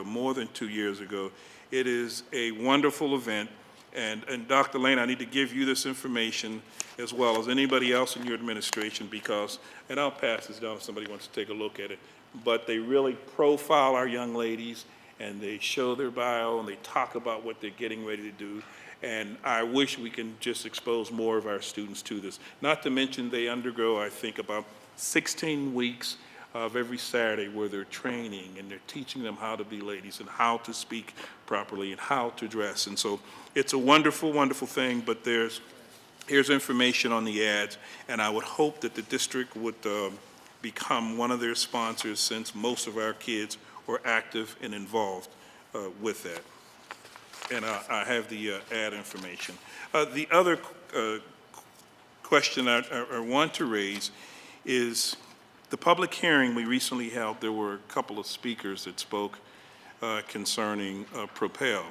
more than 2 years ago. It is a wonderful event. And Dr. Lane, I need to give you this information as well as anybody else in your administration because, and I'll pass this down if somebody wants to take a look at it, but they really profile our young ladies and they show their bio and they talk about what they're getting ready to do. And I wish we can just expose more of our students to this. Not to mention they undergo, I think, about 16 weeks of every Saturday where they're training and they're teaching them how to be ladies and how to speak properly and how to dress. And so it's a wonderful, wonderful thing, but here's information on the ads, and I would hope that the district would become one of their sponsors since most of our kids are active and involved with that. And I have the ad information. The other question I want to raise is the public hearing we recently held. There were a couple of speakers that spoke concerning Propel.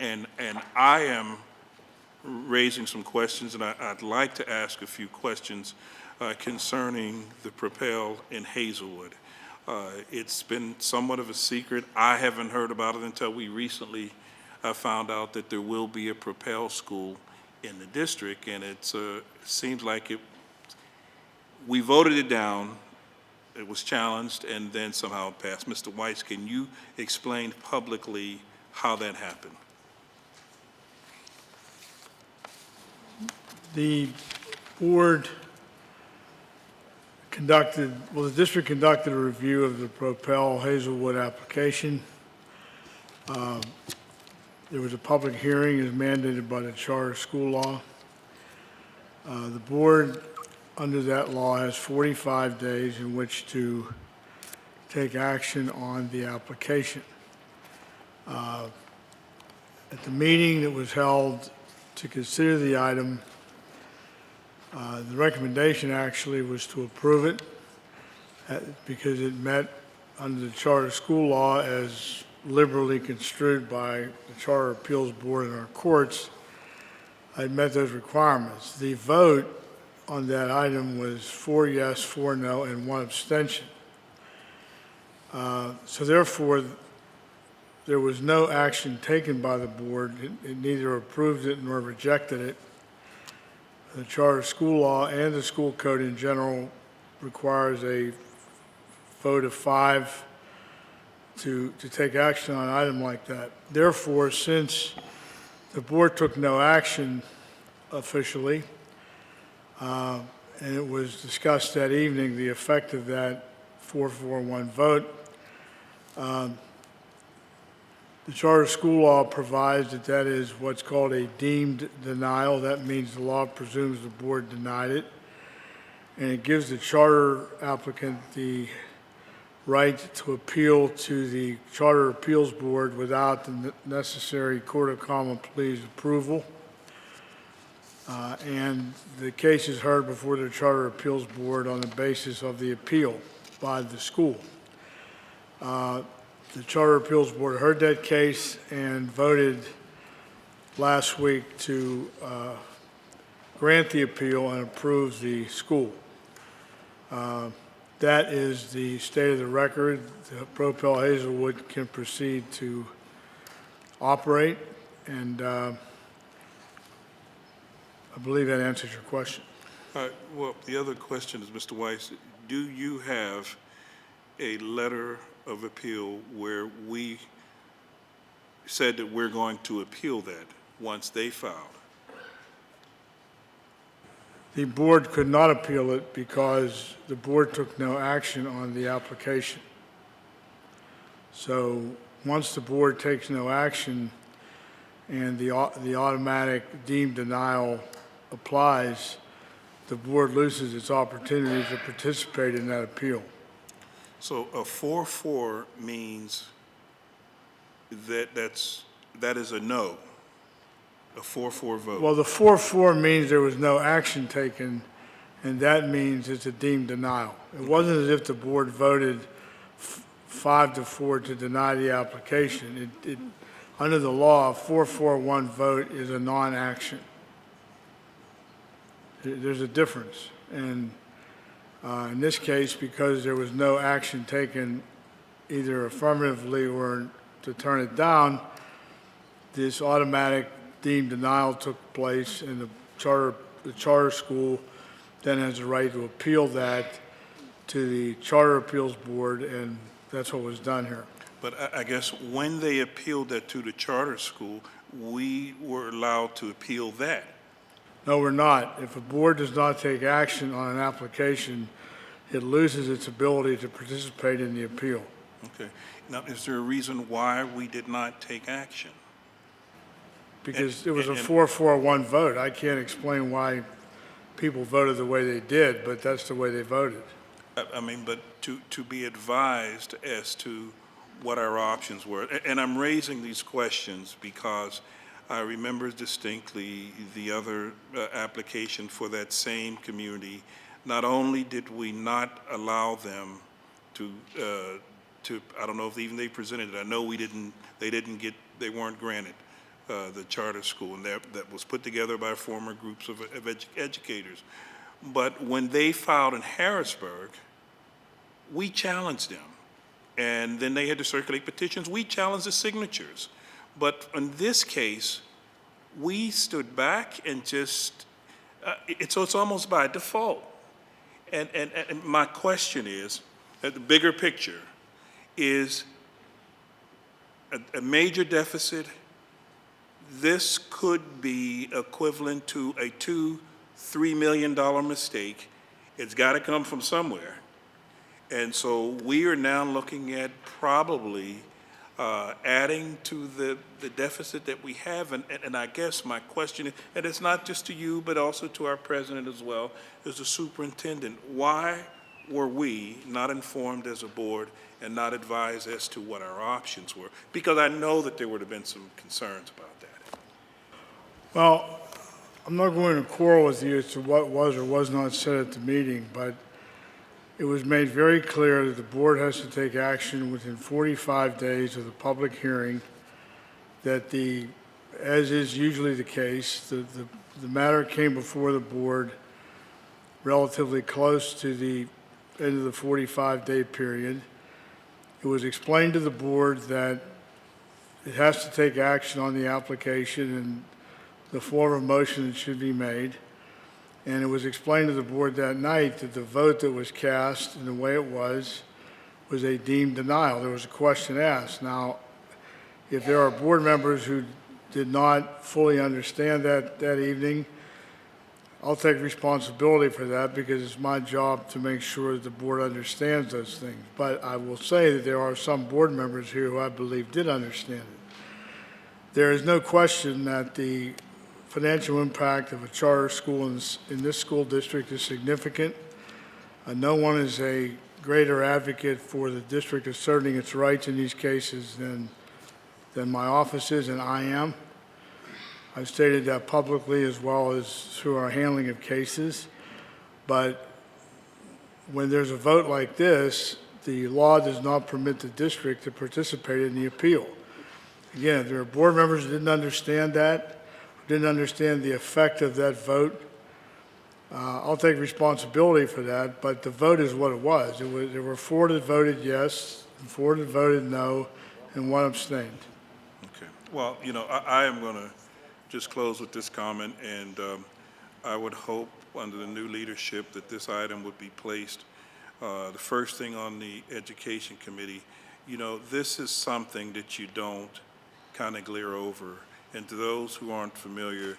And I am raising some questions, and I'd like to ask a few questions concerning the Propel in Hazelwood. It's been somewhat of a secret. I haven't heard about it until we recently found out that there will be a Propel school in the district, and it seems like we voted it down, it was challenged, and then somehow it passed. Mr. Weiss, can you explain publicly how that happened? The board the district conducted a review of the Propel Hazelwood application. There was a public hearing as mandated by the charter school law. The board, under that law, has 45 days in which to take action on the application. At the meeting that was held to consider the item, the recommendation actually was to approve it because it met under the charter school law as liberally construed by the Charter Appeals Board and our courts. It met those requirements. The vote on that item was 4 yes, 4 no, and 1 abstention. So therefore, there was no action taken by the board. It neither approved it nor rejected it. The charter school law and the school code in general requires a vote of 5 to take action on an item like that. Therefore, since the board took no action officially, and it was discussed that evening, the effect of that 4-4-1 vote, the charter school law provides that that is what's called a deemed denial. That means the law presumes the board denied it, and it gives the charter applicant the right to appeal to the Charter Appeals Board without the necessary Court of Common Pleas approval. And the case is heard before the Charter Appeals Board on the basis of the appeal by the school. The Charter Appeals Board heard that case and voted last week to grant the appeal and approve the school. That is the state of the record. The Propel Hazelwood can proceed to operate, and I believe that answers your question. Well, the other question is, Mr. Weiss, do you have a letter of appeal where we said that we're going to appeal that once they filed? The board could not appeal it because the board took no action on the application. So once the board takes no action and the automatic deemed denial applies, the board loses its opportunity to participate in that appeal. So a 4-4 means that is a no. A 4-4 vote. Well, the 4-4 means there was no action taken, and that means it's a deemed denial. It wasn't as if the board voted 5-4 to deny the application. Under the law, a 4-4-1 vote is a non-action. There's a difference. And in this case, because there was no action taken either affirmatively or to turn it down, this automatic deemed denial took place, and the charter school then has the right to appeal that to the Charter Appeals Board, and that's what was done here. But I guess when they appealed that to the charter school, we were allowed to appeal that. No, we're not. If a board does not take action on an application, it loses its ability to participate in the appeal. Okay. Now, is there a reason why we did not take action? Because it was a 4-4-1 vote. I can't explain why people voted the way they did, but that's the way they voted. I mean, but to be advised as to what our options were. And I'm raising these questions because I remember distinctly the other application for that same community. Not only did we not allow them to I don't know if even they presented it. I know they weren't granted the charter school, and that was put together by former groups of educators. But when they filed in Harrisburg, we challenged them. And then they had to circulate petitions. We challenged the signatures. But in this case, we stood back and just, so it's almost by default. And my question is, the bigger picture is a major deficit. This could be equivalent to a $2-3 million mistake. It's got to come from somewhere. And so we are now looking at probably adding to the deficit that we have. And I guess my question is, and it's not just to you, but also to our president as well, as the superintendent, why were we not informed as a board and not advised as to what our options were? Because I know that there would have been some concerns about that. Well, I'm not going to quarrel with you as to what was or was not said at the meeting, but it was made very clear that the board has to take action within 45 days of the public hearing, that as is usually the case, the matter came before the board relatively close to the end of the 45-day period. It was explained to the board that it has to take action on the application in the form of motion that should be made. And it was explained to the board that night that the vote that was cast and the way it was a deemed denial. There was a question asked. Now, if there are board members who did not fully understand that evening, I'll take responsibility for that because it's my job to make sure that the board understands those things. But I will say that there are some board members here who I believe did understand it. There is no question that the financial impact of a charter school in this school district is significant. No one is a greater advocate for the district asserting its rights in these cases than my office is, and I am. I've stated that publicly as well as through our handling of cases. But when there's a vote like this, the law does not permit the district to participate in the appeal. Again, if there are board members who didn't understand that, didn't understand the effect of that vote, I'll take responsibility for that, but the vote is what it was. There were 4 that voted yes, and 4 that voted no, and 1 abstained. Okay. Well, I am going to just close with this comment, and I would hope under the new leadership that this item would be placed the first thing on the Education Committee. This is something that you don't kind of glare over. And to those who aren't familiar,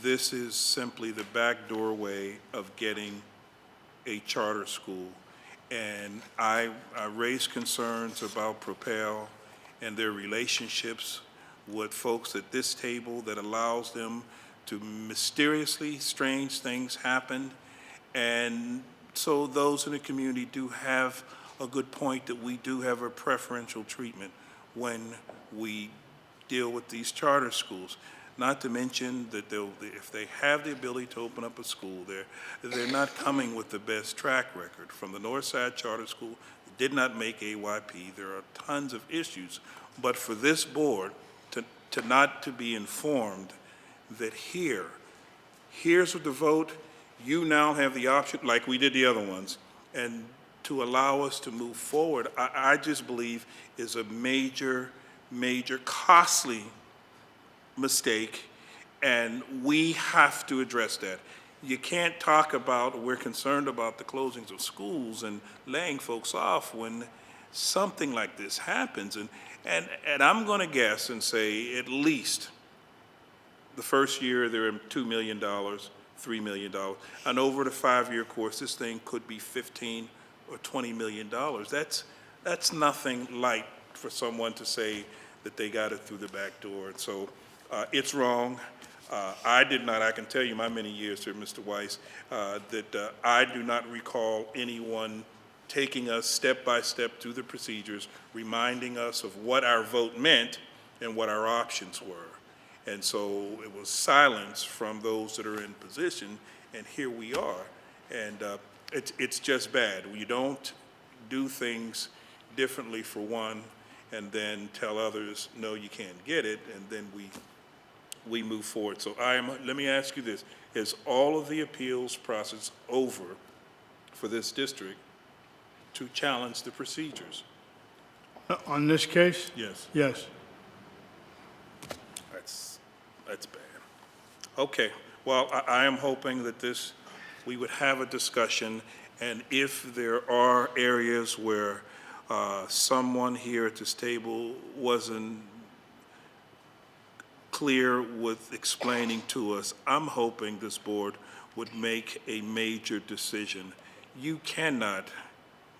this is simply the back doorway of getting a charter school. And I raised concerns about Propel and their relationships with folks at this table that allows them to mysteriously strange things happen. And so those in the community do have a good point that we do have a preferential treatment when we deal with these charter schools. not to mention that if they have the ability to open up a school there, they're not coming with the best track record. From the Northside Charter School, it did not make AYP. There are tons of issues. But for this board to not to be informed that here's what the vote, you now have the option, like we did the other ones, and to allow us to move forward, I just believe is a major, major costly mistake, and we have to address that. You can't talk about, we're concerned about the closings of schools and laying folks off when something like this happens. And I'm going to guess and say at least the first year there are $2 million, $3 million. And over the 5-year course, this thing could be $15 or $20 million. That's nothing light for someone to say that they got it through the back door. And so it's wrong. I can tell you my many years here, Mr. Weiss, that I do not recall anyone taking us step by step through the procedures, reminding us of what our vote meant and what our options were. And so it was silence from those that are in position, and here we are. And it's just bad. You don't do things differently for one and then tell others, no, you can't get it, and then we move forward. So let me ask you this, is all of the appeals process over for this district to challenge the procedures? On this case? Yes. Yes. That's bad. Okay, well, I am hoping that we would have a discussion, and if there are areas where someone here at this table wasn't clear with explaining to us, I'm hoping this board would make a major decision. You cannot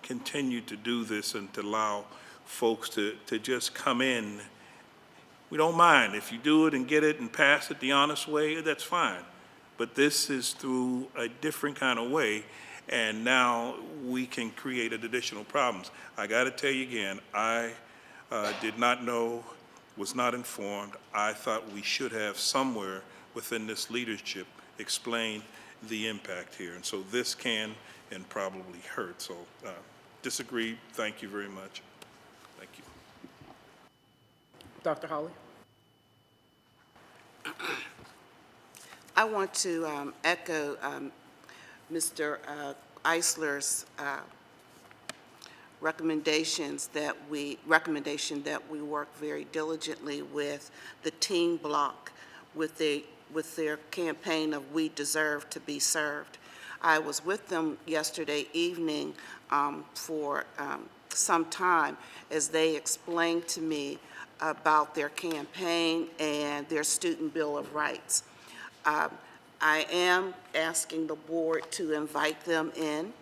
continue to do this and to allow folks to just come in. We don't mind. If you do it and get it and pass it the honest way, that's fine. But this is through a different kind of way, and now we can create additional problems. I got to tell you again, I did not know, was not informed. I thought we should have somewhere within this leadership explain the impact here. And so this can and probably hurt. So disagree. Thank you very much. Thank you. Dr. Hawley? I want to echo Mr. Eisler's recommendation that we work very diligently with the teen bloc with their campaign of "We Deserve to Be Served." I was with them yesterday evening for some time as they explained to me about their campaign and their Student Bill of Rights. I am asking the board to invite them in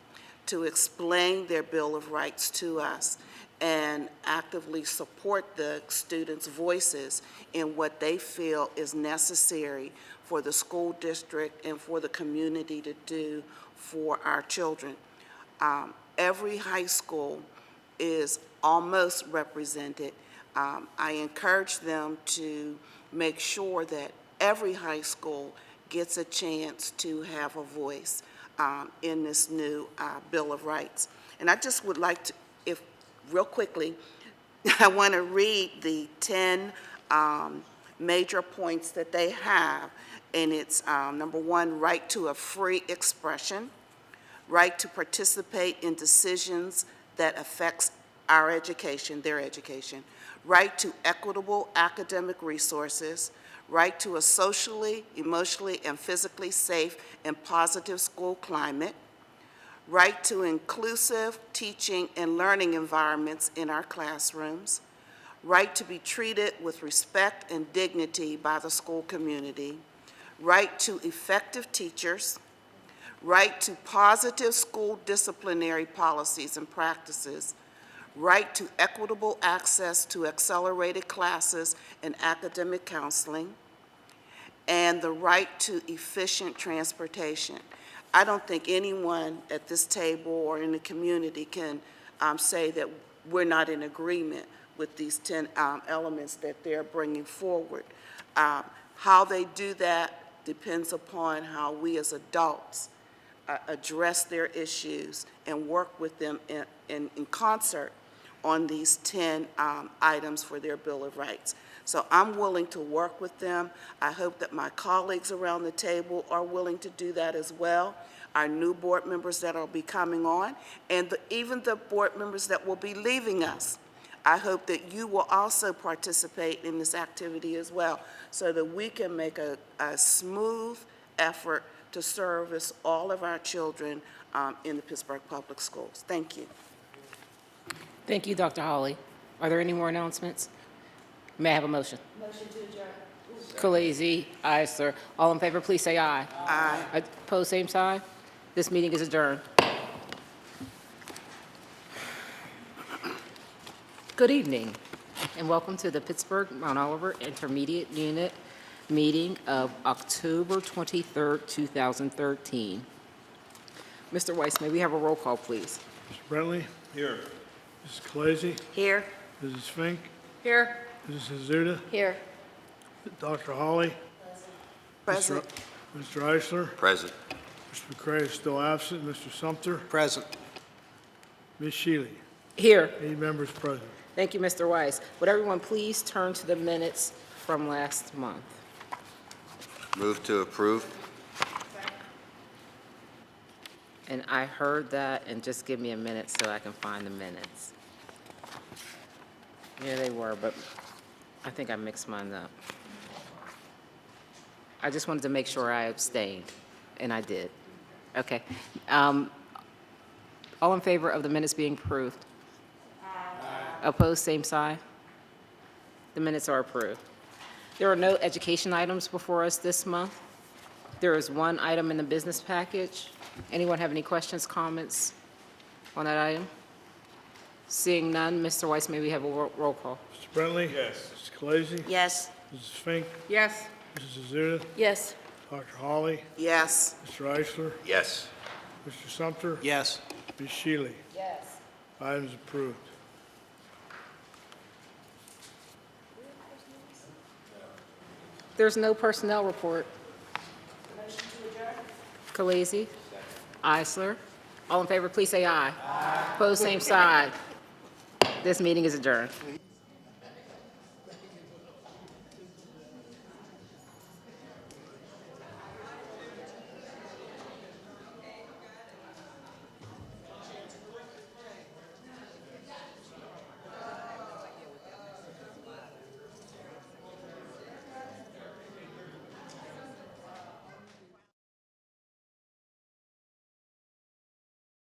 to explain their Bill of Rights to us and actively support the students' voices in what they feel is necessary for the school district and for the community to do for our children. Every high school is almost represented. I encourage them to make sure that every high school gets a chance to have a voice in this new Bill of Rights. And I just would like to, real quickly, I want to read the 10 major points that they have, and it's number one, right to a free expression, right to participate in decisions that affects our education, their education, right to equitable academic resources, right to a socially, emotionally, and physically safe and positive school climate, right to inclusive teaching and learning environments in our classrooms, right to be treated with respect and dignity by the school community, right to effective teachers, right to positive school disciplinary policies and practices, right to equitable access to accelerated classes and academic counseling, and the right to efficient transportation. I don't think anyone at this table or in the community can say that we're not in agreement with these 10 elements that they're bringing forward. How they do that depends upon how we as adults address their issues and work with them in concert on these 10 items for their Bill of Rights. So I'm willing to work with them. I hope that my colleagues around the table are willing to do that as well, our new board members that will be coming on, and even the board members that will be leaving us. I hope that you will also participate in this activity as well, so that we can make a smooth effort to service all of our children in the Pittsburgh Public Schools. Thank you. Thank you, Dr. Hawley. Are there any more announcements? May I have a motion? Motion to adjourn. Khaleesi, aye, sir. All in favor, please say aye. Aye. Opposed, same sign. This meeting is adjourned. Good evening, and welcome to the Pittsburgh Mount Oliver Intermediate Unit meeting of October 23rd, 2013. Mr. Weiss, may we have a roll call, please? Mr. Brentley? Here. Mrs. Khaleesi? Here. Mrs. Fink? Here. Mrs. Hazuda? Here. Dr. Hawley? Present. Mr. Eisler? Present. Mr. McCray is still absent. Mr. Sumter? Present. Ms. Shealy? Here. 8 members present. Thank you, Mr. Weiss. Would everyone please turn to the minutes from last month? Move to approve. And I heard that, and just give me a minute so I can find the minutes. Here they were, but I think I mixed mine up. I just wanted to make sure I abstained, and I did. Okay. All in favor of the minutes being approved? Opposed, same side? The minutes are approved. There are no education items before us this month. There is one item in the business package. Anyone have any questions, comments on that item? Seeing none, Mr. Weiss, may we have a roll call? Mr. Brentley? Yes. Mrs. Khaleesi? Yes. Mrs. Fink? Yes. Mrs. Hazuda? Yes. Dr. Hawley? Yes. Mr. Eisler? Yes. Mr. Sumter? Yes. Ms. Shealy? Yes. Items approved. There's no personnel report. Khaleesi? Eisler? All in favor, please say aye. Opposed, same side. This meeting is adjourned.